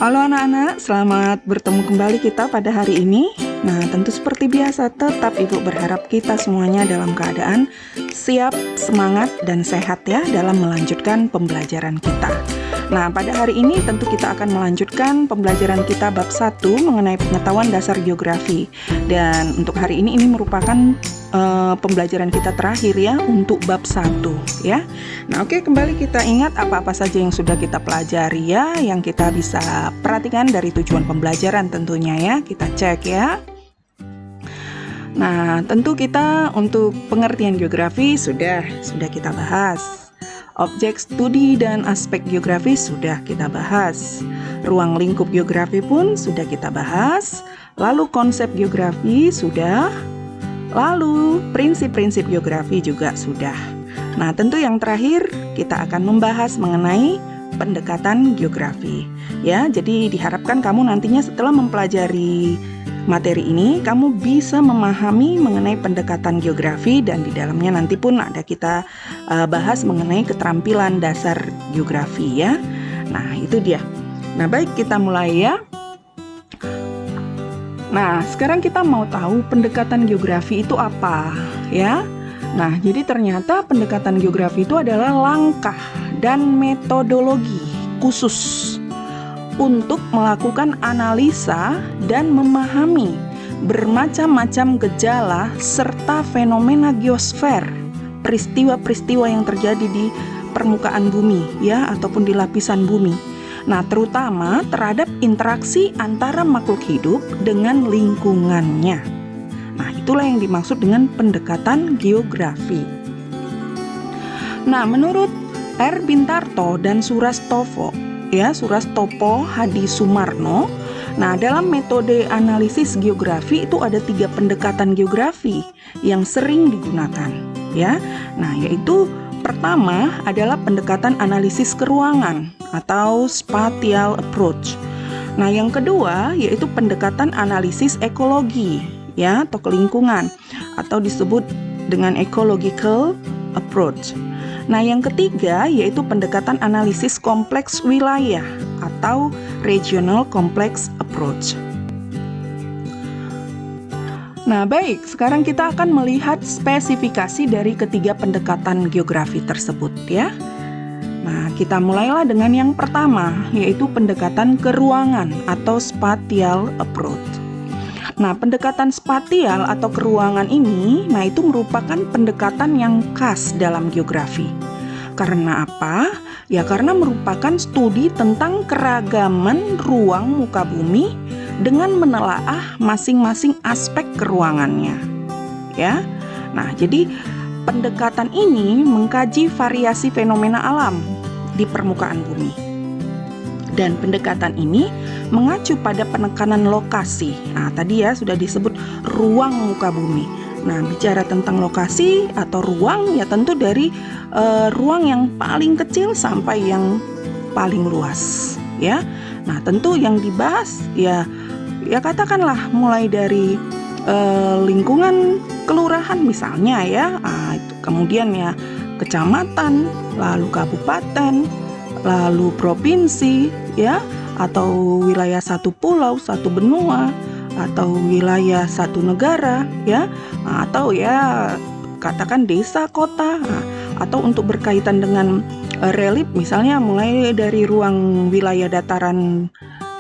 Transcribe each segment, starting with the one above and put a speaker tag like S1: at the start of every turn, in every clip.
S1: Halo anak-anak, selamat bertemu kembali kita pada hari ini. Nah, tentu seperti biasa, tetap Ibu berharap kita semuanya dalam keadaan siap, semangat, dan sehat ya dalam melanjutkan pembelajaran kita. Nah, pada hari ini tentu kita akan melanjutkan pembelajaran kita bab 1 mengenai pengetahuan dasar geografi. Dan untuk hari ini merupakan pembelajaran kita terakhir ya untuk bab 1 ya. Nah, oke, kembali kita ingat apa-apa saja yang sudah kita pelajari ya, yang kita bisa perhatikan dari tujuan pembelajaran tentunya ya. Kita cek ya. Nah, tentu kita untuk pengertian geografi sudah kita bahas. Objek studi dan aspek geografi sudah kita bahas. Ruang lingkup geografi pun sudah kita bahas. Lalu konsep geografi sudah. Lalu prinsip-prinsip geografi juga sudah. Nah, tentu yang terakhir kita akan membahas mengenai pendekatan geografi. Ya, jadi diharapkan kamu nantinya setelah mempelajari materi ini, kamu bisa memahami mengenai pendekatan geografi, dan di dalamnya nanti pun ada kita bahas mengenai keterampilan dasar geografi ya. Nah, itu dia. Nah, baik, kita mulai ya. Nah, sekarang kita mau tahu pendekatan geografi itu apa ya. Nah, jadi ternyata pendekatan geografi itu adalah langkah dan metodologi khusus untuk melakukan analisa dan memahami bermacam-macam gejala serta fenomena geosfer, peristiwa-peristiwa yang terjadi di permukaan bumi ya, ataupun di lapisan bumi. Nah, terutama terhadap interaksi antara makhluk hidup dengan lingkungannya. Nah, itulah yang dimaksud dengan pendekatan geografi. Nah, menurut R. Bintarto dan Surastopo Hadisumarno, nah, dalam metode analisis geografi itu ada 3 pendekatan geografi yang sering digunakan ya. Nah, yaitu pertama adalah pendekatan analisis keruangan atau spatial approach. Nah, yang kedua yaitu pendekatan analisis ekologi ya, atau kelingkungan, atau disebut dengan ecological approach. Nah, yang ketiga yaitu pendekatan analisis kompleks wilayah atau regional complex approach. Nah, baik, sekarang kita akan melihat spesifikasi dari ketiga pendekatan geografi tersebut ya. Nah, kita mulailah dengan yang pertama, yaitu pendekatan keruangan atau spatial approach. Nah, pendekatan spatial atau keruangan ini, nah itu merupakan pendekatan yang khas dalam geografi. Karena apa? Ya karena merupakan studi tentang keragaman ruang muka bumi dengan menelaah masing-masing aspek keruangannya. Ya. Nah, jadi pendekatan ini mengkaji variasi fenomena alam di permukaan bumi. Dan pendekatan ini mengacu pada penekanan lokasi. Nah, tadi ya sudah disebut ruang muka bumi. Nah, bicara tentang lokasi atau ruang ya tentu dari ruang yang paling kecil sampai yang paling luas ya. Nah, tentu yang dibahas ya katakanlah mulai dari lingkungan kelurahan misalnya ya, kemudian ya kecamatan, lalu kabupaten, lalu provinsi ya, atau wilayah satu pulau, satu benua, atau wilayah satu negara ya, atau ya katakan desa, kota, atau untuk berkaitan dengan relief misalnya mulai dari ruang wilayah dataran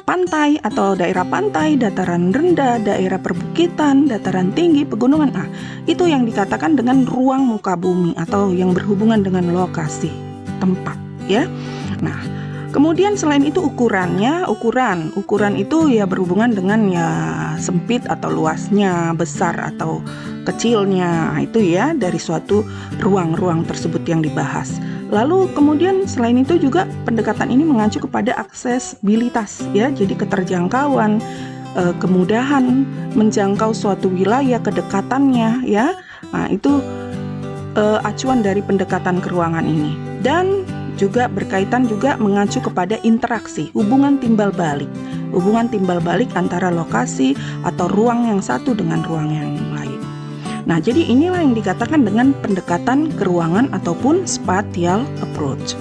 S1: pantai atau daerah pantai, dataran rendah, daerah perbukitan, dataran tinggi, pegunungan. Nah, itu yang dikatakan dengan ruang muka bumi atau yang berhubungan dengan lokasi tempat ya. Nah, kemudian selain itu ukuran itu ya berhubungan dengan ya sempit atau luasnya, besar atau kecilnya. Nah, itu ya dari suatu ruang-ruang tersebut yang dibahas. Lalu kemudian selain itu juga pendekatan ini mengacu kepada aksesibilitas ya, jadi keterjangkauan, kemudahan menjangkau suatu wilayah, kedekatannya ya. Nah, itu acuan dari pendekatan keruangan ini. Dan juga berkaitan juga mengacu kepada interaksi, hubungan timbal balik antara lokasi atau ruang yang satu dengan ruang yang lain. Nah, jadi inilah yang dikatakan dengan pendekatan keruangan ataupun spatial approach.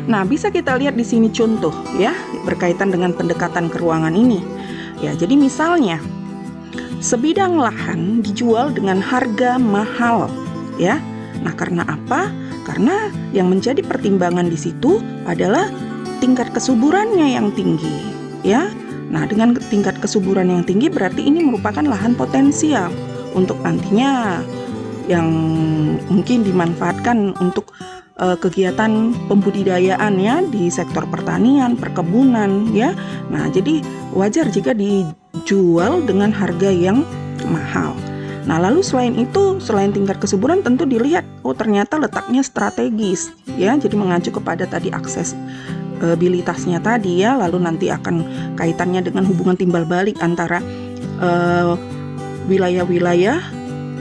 S1: Nah, bisa kita lihat di sini contoh ya berkaitan dengan pendekatan ke ruangan ini. Ya, jadi misalnya sebidang lahan dijual dengan harga mahal ya. Nah, karena apa? Karena yang menjadi pertimbangan di situ adalah tingkat kesuburannya yang tinggi ya. Nah, dengan tingkat kesuburan yang tinggi berarti ini merupakan lahan potensial untuk nantinya yang mungkin dimanfaatkan untuk kegiatan pembudidayaan ya di sektor pertanian, perkebunan ya. Nah, jadi wajar jika dijual dengan harga yang mahal. Nah, lalu selain itu, selain tingkat kesuburan tentu dilihat, oh ternyata letaknya strategis ya. Jadi mengacu kepada tadi aksesibilitasnya tadi ya, lalu nanti akan kaitannya dengan hubungan timbal balik antara wilayah-wilayah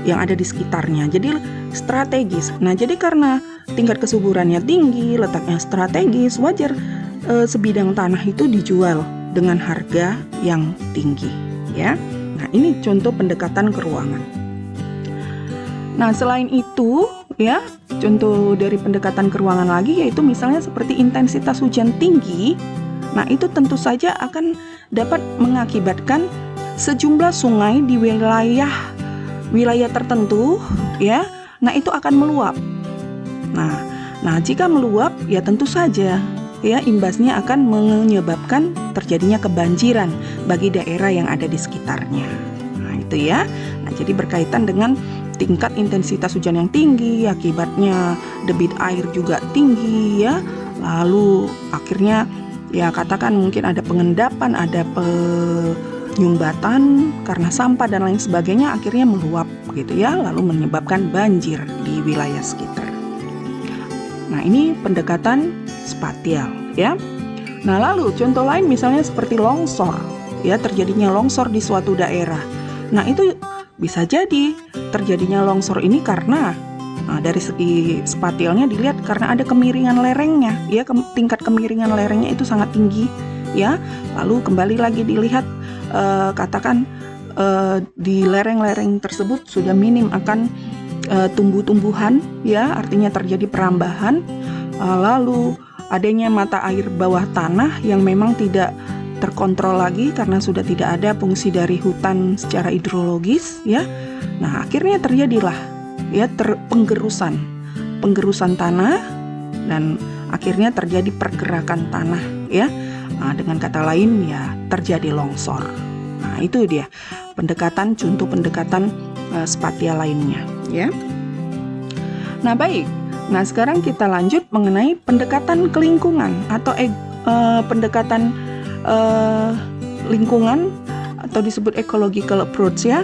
S1: yang ada di sekitarnya. Jadi strategis. Nah, jadi karena tingkat kesuburannya tinggi, letaknya strategis, wajar sebidang tanah itu dijual dengan harga yang tinggi ya. Nah, ini contoh pendekatan ke ruangan. Nah, selain itu ya, contoh dari pendekatan ke ruangan lagi yaitu misalnya seperti intensitas hujan tinggi. Nah, itu tentu saja akan dapat mengakibatkan sejumlah sungai di wilayah tertentu ya. Nah, itu akan meluap. Nah, jika meluap ya tentu saja ya imbasnya akan menyebabkan terjadinya kebanjiran bagi daerah yang ada di sekitarnya. Nah, itu ya. Nah, jadi berkaitan dengan tingkat intensitas hujan yang tinggi, akibatnya debit air juga tinggi ya. Lalu akhirnya ya katakan mungkin ada pengendapan, ada penyumbatan karena sampah dan lain sebagainya, akhirnya meluap gitu ya, lalu menyebabkan banjir di wilayah sekitar. Nah, ini pendekatan spatial ya. Nah, lalu contoh lain misalnya seperti longsor ya, terjadinya longsor di suatu daerah. Nah, itu bisa jadi terjadinya longsor ini karena dari segi spatialnya dilihat karena ada kemiringan lerengnya ya, tingkat kemiringan lerengnya itu sangat tinggi ya. Lalu kembali lagi dilihat katakan di lereng-lereng tersebut sudah minim akan tumbuh-tumbuhan ya, artinya terjadi perambahan. Lalu adanya mata air bawah tanah yang memang tidak terkontrol lagi karena sudah tidak ada fungsi dari hutan secara hidrologis ya. Nah, akhirnya terjadilah ya penggerusan tanah dan akhirnya terjadi pergerakan tanah ya. Nah, dengan kata lain ya terjadi longsor. Nah, itu dia contoh pendekatan spatial lainnya ya. Nah, baik. Nah, sekarang kita lanjut mengenai pendekatan ke lingkungan atau pendekatan lingkungan atau disebut ecological approach ya.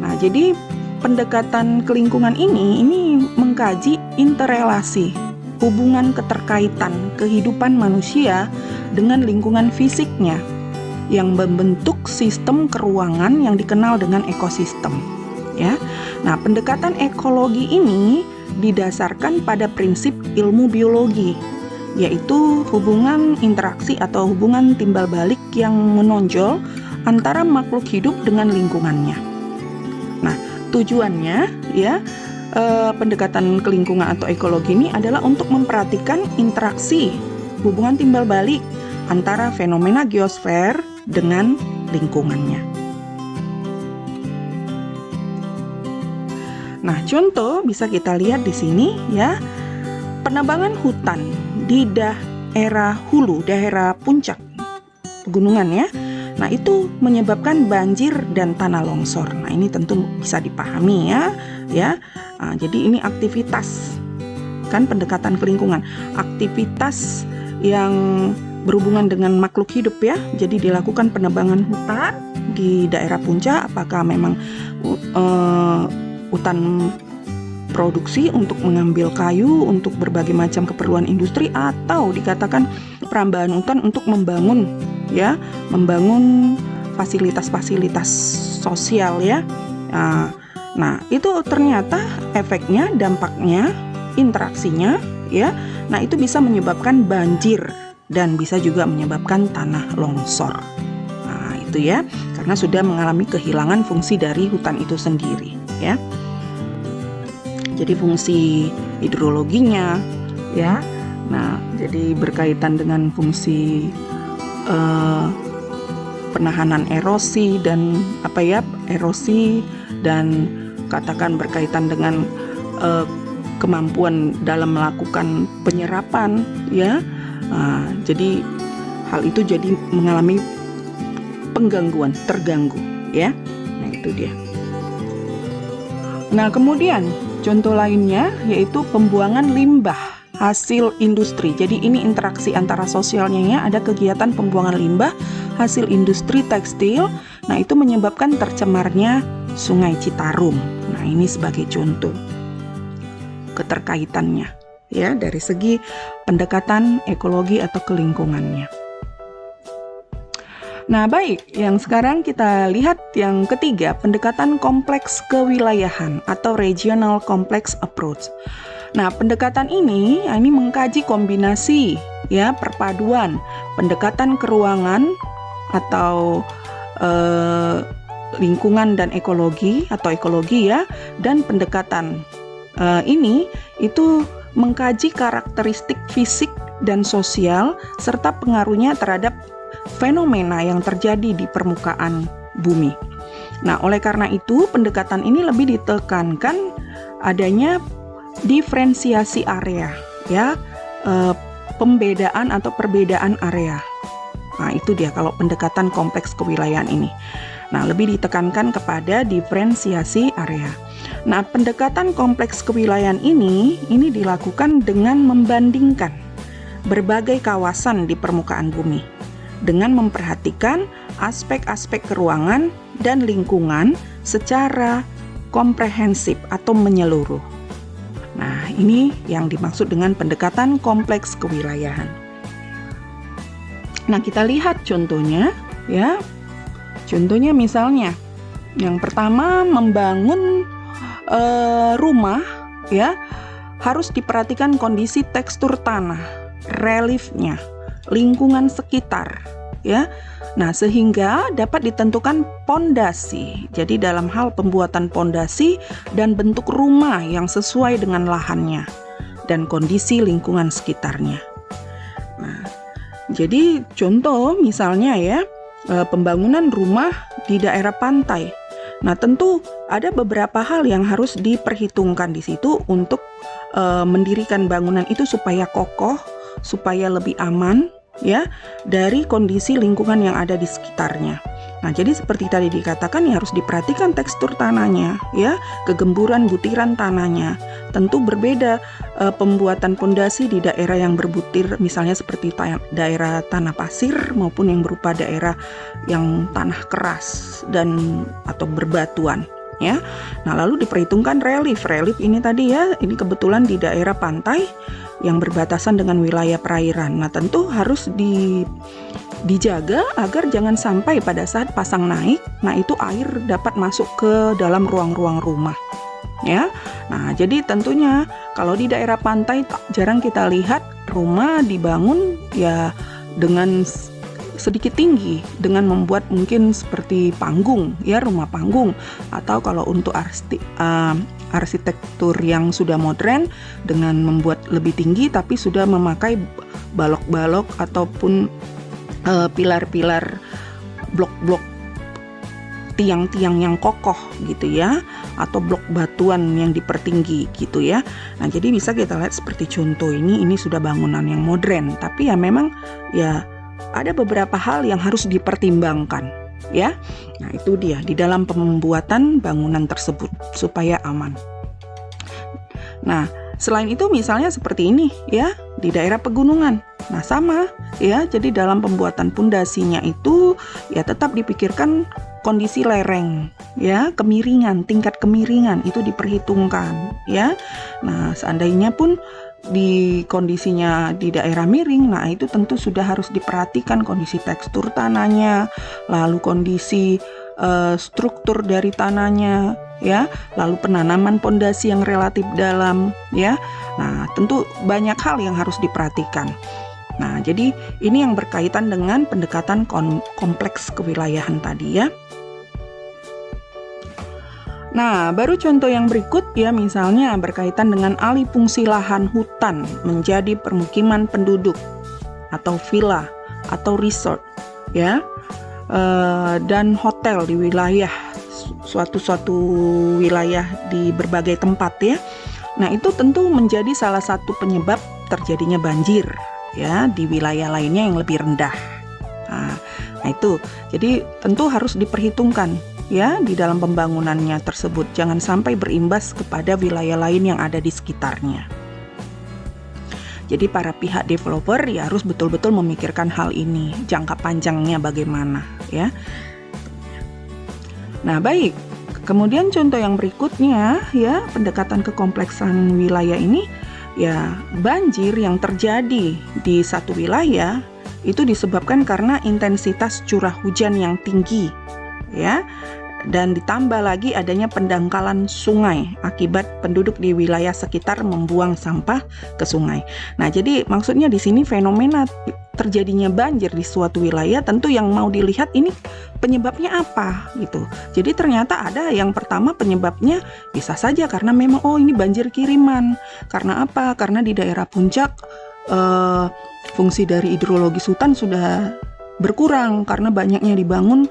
S1: Nah, jadi pendekatan ke lingkungan ini mengkaji interrelasi, hubungan keterkaitan kehidupan manusia dengan lingkungan fisiknya yang membentuk sistem keruangan yang dikenal dengan ekosistem ya. Nah, pendekatan ekologi ini didasarkan pada prinsip ilmu biologi, yaitu hubungan interaksi atau hubungan timbal balik yang menonjol antara makhluk hidup dengan lingkungannya. Nah, tujuannya ya pendekatan ke lingkungan atau ekologi ini adalah untuk memperhatikan interaksi hubungan timbal balik antara fenomena geosfer dengan lingkungannya. Nah, contoh bisa kita lihat di sini ya, penebangan hutan di daerah hulu, daerah puncak pegunungan ya. Nah, itu menyebabkan banjir dan tanah longsor. Nah, ini tentu bisa dipahami ya. Nah, jadi ini aktivitas kan pendekatan ke lingkungan, aktivitas yang berhubungan dengan makhluk hidup ya. Jadi dilakukan penebangan hutan di daerah puncak, apakah memang hutan produksi untuk mengambil kayu untuk berbagai macam keperluan industri, atau dikatakan perambahan hutan untuk membangun fasilitas-fasilitas sosial ya. Nah, itu ternyata efeknya, dampaknya, interaksinya ya. Nah, itu bisa menyebabkan banjir dan bisa juga menyebabkan tanah longsor. Nah, itu ya, karena sudah mengalami kehilangan fungsi dari hutan itu sendiri ya. Jadi fungsi hidrologinya ya, Nah, jadi berkaitan dengan fungsi penahanan erosi dan erosi dan katakan berkaitan dengan kemampuan dalam melakukan penyerapan, ya. Jadi hal itu jadi mengalami terganggu, ya. Nah, itu dia. Nah, kemudian contoh lainnya yaitu pembuangan limbah hasil industri. Jadi ini interaksi antara sosialnya, ya. Ada kegiatan pembuangan limbah hasil industri tekstil. Nah, itu menyebabkan tercemarnya Sungai Citarum. Nah, ini sebagai contoh keterkaitannya, ya, dari segi pendekatan ekologi atau kelingkungannya. Nah, baik, yang sekarang kita lihat yang ketiga, pendekatan kompleks kewilayahan atau regional complex approach. Nah, pendekatan ini mengkaji kombinasi, ya, perpaduan pendekatan keruangan atau lingkungan dan ekologi atau ekologi, ya, dan pendekatan ini itu mengkaji karakteristik fisik dan sosial serta pengaruhnya terhadap fenomena yang terjadi di permukaan bumi. Nah, oleh karena itu pendekatan ini lebih ditekankan adanya diferensiasi area, ya, pembedaan atau perbedaan area. Nah, itu dia kalau pendekatan kompleks kewilayahan ini. Nah, lebih ditekankan kepada diferensiasi area. Nah, pendekatan kompleks kewilayahan ini dilakukan dengan membandingkan berbagai kawasan di permukaan bumi dengan memperhatikan aspek-aspek keruangan dan lingkungan secara komprehensif atau menyeluruh. Nah, ini yang dimaksud dengan pendekatan kompleks kewilayahan. Nah, kita lihat contohnya, ya. Contohnya misalnya, yang pertama membangun rumah, ya, harus diperhatikan kondisi tekstur tanah, reliefnya, lingkungan sekitar, ya. Nah, sehingga dapat ditentukan pondasi. Jadi dalam hal pembuatan pondasi dan bentuk rumah yang sesuai dengan lahannya dan kondisi lingkungan sekitarnya. Nah, jadi contoh misalnya, ya, pembangunan rumah di daerah pantai. Nah, tentu ada beberapa hal yang harus diperhitungkan di situ untuk mendirikan bangunan itu supaya kokoh, supaya lebih aman, ya, dari kondisi lingkungan yang ada di sekitarnya. Nah, jadi seperti tadi dikatakan, ya, harus diperhatikan tekstur tanahnya, ya, kegemburan butiran tanahnya. Tentu berbeda pembuatan pondasi di daerah yang berbutir, misalnya seperti daerah tanah pasir maupun yang berupa daerah yang tanah keras dan atau berbatuan, ya. Nah, lalu diperhitungkan relief ini tadi, ya, ini kebetulan di daerah pantai yang berbatasan dengan wilayah perairan. Nah, tentu harus dijaga agar jangan sampai pada saat pasang naik, nah itu air dapat masuk ke dalam ruang-ruang rumah, ya. Nah, jadi tentunya kalau di daerah pantai jarang kita lihat rumah dibangun, ya, dengan sedikit tinggi dengan membuat mungkin seperti panggung, ya, rumah panggung, atau kalau untuk arsitektur yang sudah modern dengan membuat lebih tinggi tapi sudah memakai balok-balok ataupun pilar-pilar, blok-blok tiang-tiang yang kokoh gitu, ya, atau blok batuan yang dipertinggi gitu, ya. Nah, jadi bisa kita lihat seperti contoh ini sudah bangunan yang modern, tapi ya memang, ya, ada beberapa hal yang harus dipertimbangkan, ya. Nah, itu dia di dalam pembuatan bangunan tersebut supaya aman. Nah, selain itu misalnya seperti ini, ya, di daerah pegunungan. Nah, sama, ya. Jadi dalam pembuatan pondasinya itu, ya, tetap dipikirkan kondisi lereng, ya, kemiringan, tingkat kemiringan itu diperhitungkan, ya. Nah, seandainya pun di kondisinya di daerah miring, nah itu tentu sudah harus diperhatikan kondisi tekstur tanahnya, lalu kondisi struktur dari tanahnya, ya, lalu penanaman pondasi yang relatif dalam, ya. Nah, tentu banyak hal yang harus diperhatikan. Nah, jadi ini yang berkaitan dengan pendekatan kompleks kewilayahan tadi, ya. Nah, baru contoh yang berikut ya, misalnya berkaitan dengan alih fungsi lahan hutan menjadi permukiman penduduk atau villa atau resort ya, dan hotel di wilayah suatu wilayah di berbagai tempat ya. Nah, itu tentu menjadi salah satu penyebab terjadinya banjir ya di wilayah lainnya yang lebih rendah. Nah, itu jadi tentu harus diperhitungkan ya di dalam pembangunannya tersebut, jangan sampai berimbas kepada wilayah lain yang ada di sekitarnya. Jadi para pihak developer ya harus betul-betul memikirkan hal ini, jangka panjangnya bagaimana ya. Nah, baik. Kemudian contoh yang berikutnya ya, pendekatan kekompleksan wilayah ini ya, banjir yang terjadi di satu wilayah itu disebabkan karena intensitas curah hujan yang tinggi ya, dan ditambah lagi adanya pendangkalan sungai akibat penduduk di wilayah sekitar membuang sampah ke sungai. Nah, jadi maksudnya di sini fenomena terjadinya banjir di suatu wilayah tentu yang mau dilihat ini penyebabnya apa gitu. Jadi ternyata ada yang pertama penyebabnya bisa saja karena memang ini banjir kiriman. Karena apa? Karena di daerah puncak fungsi dari hidrologis hutan sudah berkurang karena banyaknya dibangun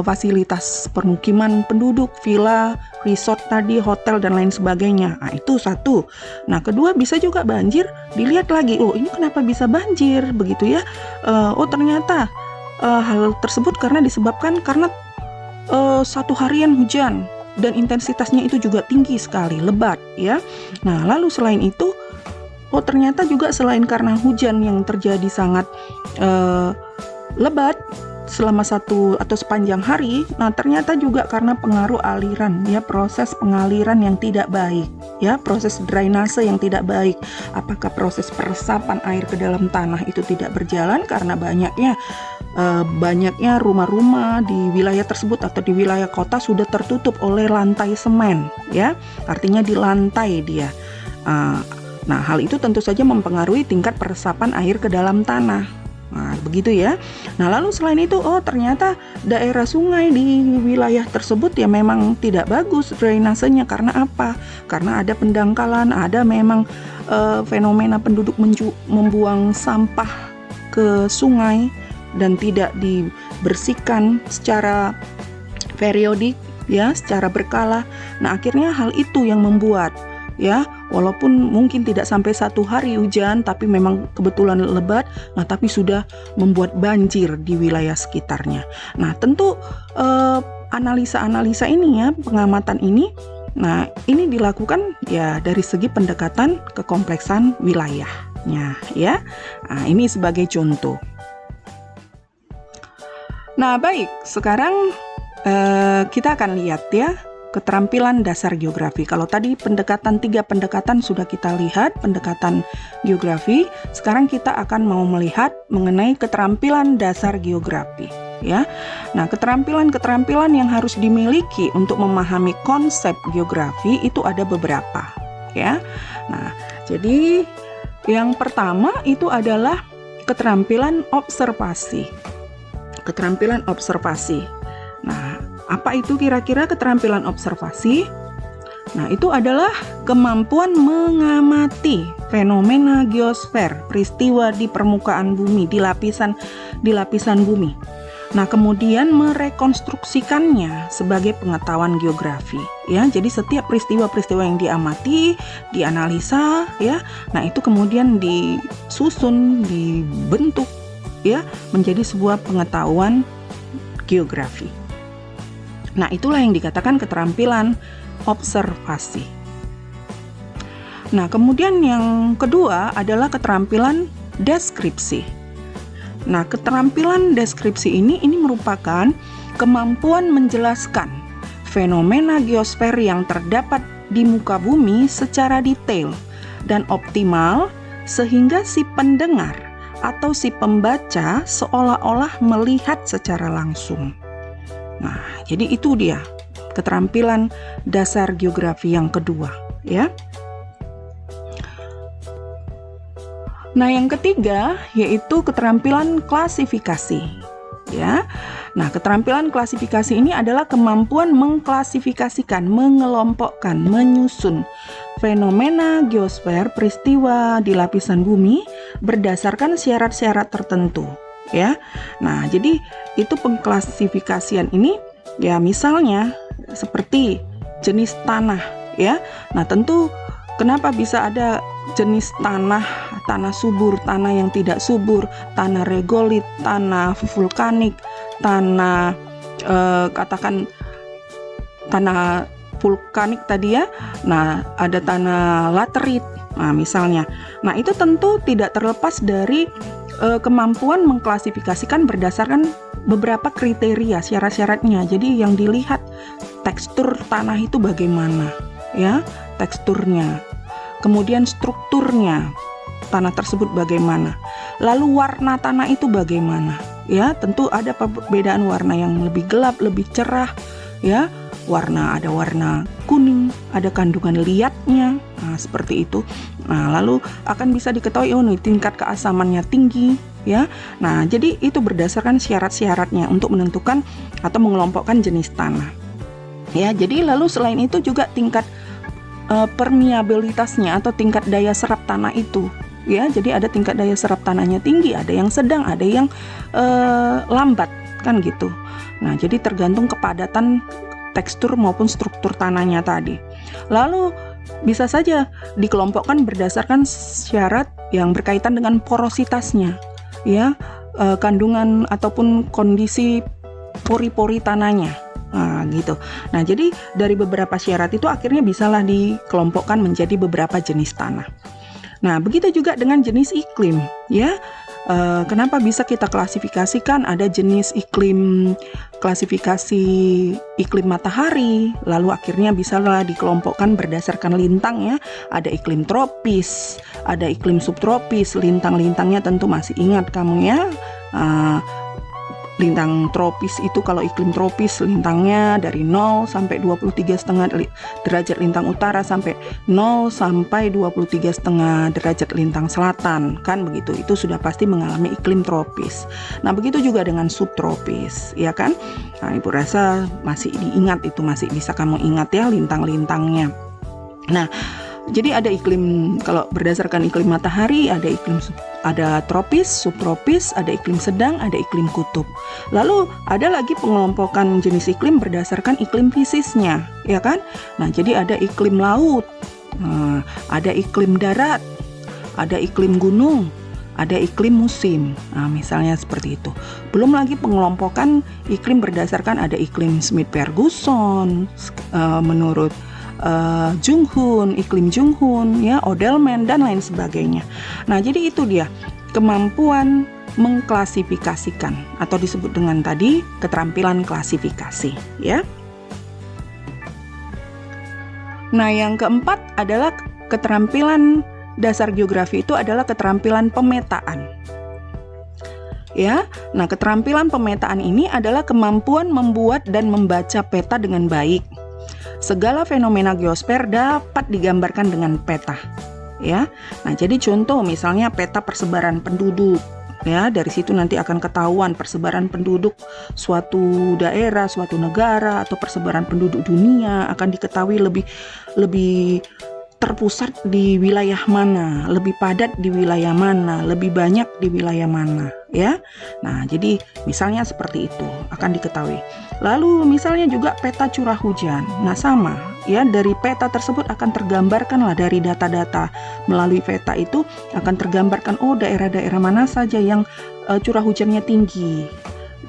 S1: fasilitas permukiman penduduk, villa, resort tadi, hotel dan lain sebagainya. Nah, itu satu. Nah, kedua bisa juga banjir, dilihat lagi, ini kenapa bisa banjir begitu ya? Ternyata hal tersebut disebabkan karena satu harian hujan dan intensitasnya itu juga tinggi sekali, lebat ya. Nah, lalu selain itu, ternyata juga selain karena hujan yang terjadi sangat lebat selama satu atau sepanjang hari, nah ternyata juga karena pengaruh aliran ya, proses pengaliran yang tidak baik ya, proses drainase yang tidak baik. Apakah proses peresapan air ke dalam tanah itu tidak berjalan karena banyaknya rumah-rumah di wilayah tersebut atau di wilayah kota sudah tertutup oleh lantai semen ya, artinya di lantai dia. Nah, hal itu tentu saja mempengaruhi tingkat peresapan air ke dalam tanah. Nah, begitu ya. Nah, lalu selain itu, ternyata daerah sungai di wilayah tersebut ya memang tidak bagus drainasenya. Karena apa? Karena ada pendangkalan, ada memang fenomena penduduk membuang sampah ke sungai dan tidak dibersihkan secara periodik ya, secara berkala. Nah, akhirnya hal itu yang membuat ya, walaupun mungkin tidak sampai satu hari hujan, tapi memang kebetulan lebat, nah tapi sudah membuat banjir di wilayah sekitarnya. Nah, tentu analisa-analisa ini ya, pengamatan ini, nah ini dilakukan ya dari segi pendekatan kekompleksan wilayahnya ya. Nah, ini sebagai contoh. Nah, baik, sekarang kita akan lihat ya, keterampilan dasar geografi. Kalau tadi tiga pendekatan sudah kita lihat, pendekatan geografi, sekarang kita akan mau melihat mengenai keterampilan dasar geografi ya. Nah, keterampilan yang harus dimiliki untuk memahami konsep geografi itu ada beberapa ya. Nah, jadi yang pertama itu adalah keterampilan observasi. Keterampilan observasi. Nah, apa itu kira-kira keterampilan observasi? Nah, itu adalah kemampuan mengamati fenomena geosfer, peristiwa di permukaan bumi, di lapisan bumi. Nah, kemudian merekonstruksikannya sebagai pengetahuan geografi, ya. Jadi setiap peristiwa-peristiwa yang diamati, dianalisa, ya. Nah, itu kemudian disusun, dibentuk, ya, menjadi sebuah pengetahuan geografi. Nah, itulah yang dikatakan keterampilan observasi. Nah, kemudian yang kedua adalah keterampilan deskripsi. Nah, keterampilan deskripsi ini merupakan kemampuan menjelaskan fenomena geosfer yang terdapat di muka bumi secara detail dan optimal sehingga si pendengar atau si pembaca seolah-olah melihat secara langsung. Nah, jadi itu dia keterampilan dasar geografi yang kedua, ya. Nah, yang ketiga yaitu keterampilan klasifikasi. ya. Nah, keterampilan klasifikasi ini adalah kemampuan mengklasifikasikan, mengelompokkan, menyusun fenomena geosfer, peristiwa di lapisan bumi berdasarkan syarat-syarat tertentu, ya. Nah, jadi itu pengklasifikasian ini ya, misalnya seperti jenis tanah, ya. Nah, tentu kenapa bisa ada jenis tanah subur, tanah yang tidak subur, tanah regolit, tanah vulkanik, tanah katakan tanah vulkanik tadi ya. Nah, ada tanah laterit. Nah, misalnya. Nah, itu tentu tidak terlepas dari kemampuan mengklasifikasikan berdasarkan beberapa kriteria, syarat-syaratnya. Jadi yang dilihat tekstur tanah itu bagaimana, ya, teksturnya. Kemudian strukturnya tanah tersebut bagaimana. Lalu warna tanah itu bagaimana? Ya, tentu ada perbedaan warna yang lebih gelap, lebih cerah, ya. Ada warna kuning, ada kandungan liatnya, nah, seperti itu. Nah, lalu akan bisa diketahui tingkat keasamannya tinggi, ya. Nah, jadi itu berdasarkan syarat-syaratnya untuk menentukan atau mengelompokkan jenis tanah. Ya, jadi lalu selain itu juga tingkat permeabilitasnya atau tingkat daya serap tanah itu. Ya, jadi ada tingkat daya serap tanahnya tinggi, ada yang sedang, ada yang lambat, kan gitu. Nah, jadi tergantung kepadatan tekstur maupun struktur tanahnya tadi. Lalu bisa saja dikelompokkan berdasarkan syarat yang berkaitan dengan porositasnya, ya, kandungan ataupun kondisi pori-pori tanahnya. Nah, gitu. Nah, jadi dari beberapa syarat itu akhirnya bisalah dikelompokkan menjadi beberapa jenis tanah. Nah, begitu juga dengan jenis iklim, ya. Kenapa bisa kita klasifikasikan? Ada jenis iklim, klasifikasi iklim matahari, lalu akhirnya bisalah dikelompokkan berdasarkan lintang, ya. Ada iklim tropis, ada iklim subtropis, lintang-lintangnya tentu masih ingat kamu, ya. Lintang tropis itu kalau iklim tropis lintangnya dari 0 sampai 23,5 derajat lintang utara sampai 0 sampai 23,5 derajat lintang selatan, kan begitu. Itu sudah pasti mengalami iklim tropis. Nah, begitu juga dengan subtropis, ya kan? Nah, Ibu rasa masih diingat, itu masih bisa kamu ingat, ya, lintang-lintangnya. Nah, jadi ada iklim, kalau berdasarkan iklim matahari ada tropis, subtropis, ada iklim sedang, ada iklim kutub. Lalu ada lagi pengelompokan jenis iklim berdasarkan iklim fisisnya, ya kan? Nah, jadi ada iklim laut, ada iklim darat, ada iklim gunung, ada iklim musim. Nah, misalnya seperti itu. Belum lagi pengelompokan iklim berdasarkan ada iklim Smith-Ferguson menurut Junghun, iklim Junghun, ya, Odelman dan lain sebagainya. Nah, jadi itu dia kemampuan mengklasifikasikan atau disebut dengan tadi keterampilan klasifikasi, ya. Nah, yang keempat adalah keterampilan dasar geografi, itu adalah keterampilan pemetaan. Ya, nah, keterampilan pemetaan ini adalah kemampuan membuat dan membaca peta dengan baik. Segala fenomena geosfer dapat digambarkan dengan peta, ya. Nah, jadi contoh misalnya peta persebaran penduduk, ya. Dari situ nanti akan ketahuan persebaran penduduk suatu daerah, suatu negara, atau persebaran penduduk dunia akan diketahui lebih terpusat di wilayah mana, lebih padat di wilayah mana, lebih banyak di wilayah mana, ya. Nah, jadi misalnya seperti itu akan diketahui. Lalu misalnya juga peta curah hujan. Nah, sama, ya, dari peta tersebut akan tergambarkanlah dari data-data melalui peta itu akan tergambarkan daerah-daerah mana saja yang curah hujannya tinggi,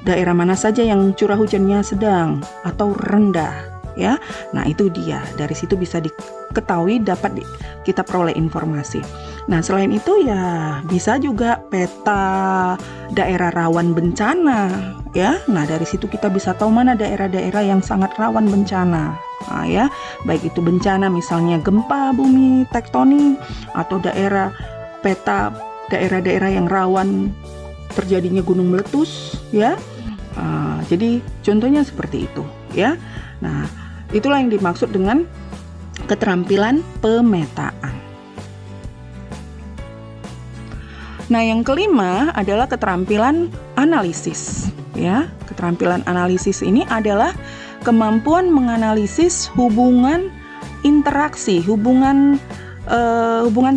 S1: daerah mana saja yang curah hujannya sedang atau rendah, ya. Nah, itu dia. Dari situ bisa diketahui, dapat kita peroleh informasi. Nah, selain itu ya bisa juga peta daerah rawan bencana, ya. Nah, dari situ kita bisa tahu mana daerah-daerah yang sangat rawan bencana. Nah, ya, baik itu bencana misalnya gempa bumi tektonik atau peta daerah-daerah yang rawan terjadinya gunung meletus, ya. Jadi contohnya seperti itu, ya. Nah, itulah yang dimaksud dengan keterampilan pemetaan. Nah, yang kelima adalah keterampilan analisis. ya. Keterampilan analisis ini adalah kemampuan menganalisis hubungan interaksi, hubungan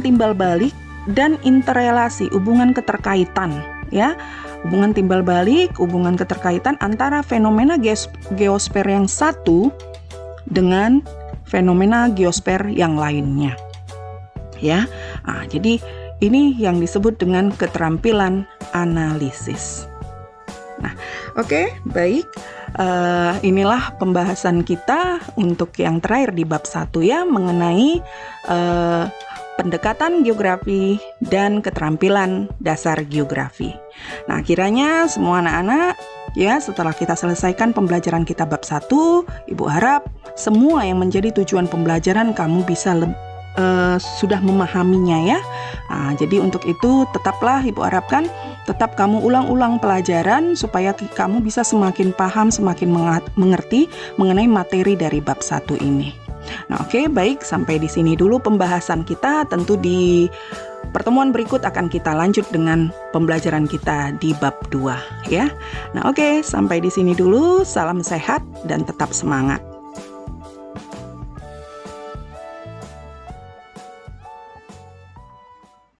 S1: timbal balik dan interrelasi, hubungan keterkaitan, ya. Hubungan timbal balik, hubungan keterkaitan antara fenomena geosfer yang satu dengan fenomena geosfer yang lainnya, ya. Jadi ini yang disebut dengan keterampilan analisis. Nah, oke, baik. Inilah pembahasan kita untuk yang terakhir di bab 1 ya, mengenai pendekatan geografi dan keterampilan dasar geografi. Nah, kiranya semua anak-anak ya, setelah kita selesaikan pembelajaran kita bab 1, Ibu harap semua yang menjadi tujuan pembelajaran kamu bisa sudah memahaminya ya. Jadi untuk itu tetaplah Ibu harapkan tetap kamu ulang-ulang pelajaran supaya kamu bisa semakin paham, semakin mengerti mengenai materi dari bab 1 ini. Nah, oke, baik, sampai di sini dulu pembahasan kita. Tentu di pertemuan berikut akan kita lanjut dengan pembelajaran kita di bab 2 ya. Nah, oke, sampai di sini dulu. Salam sehat dan tetap semangat.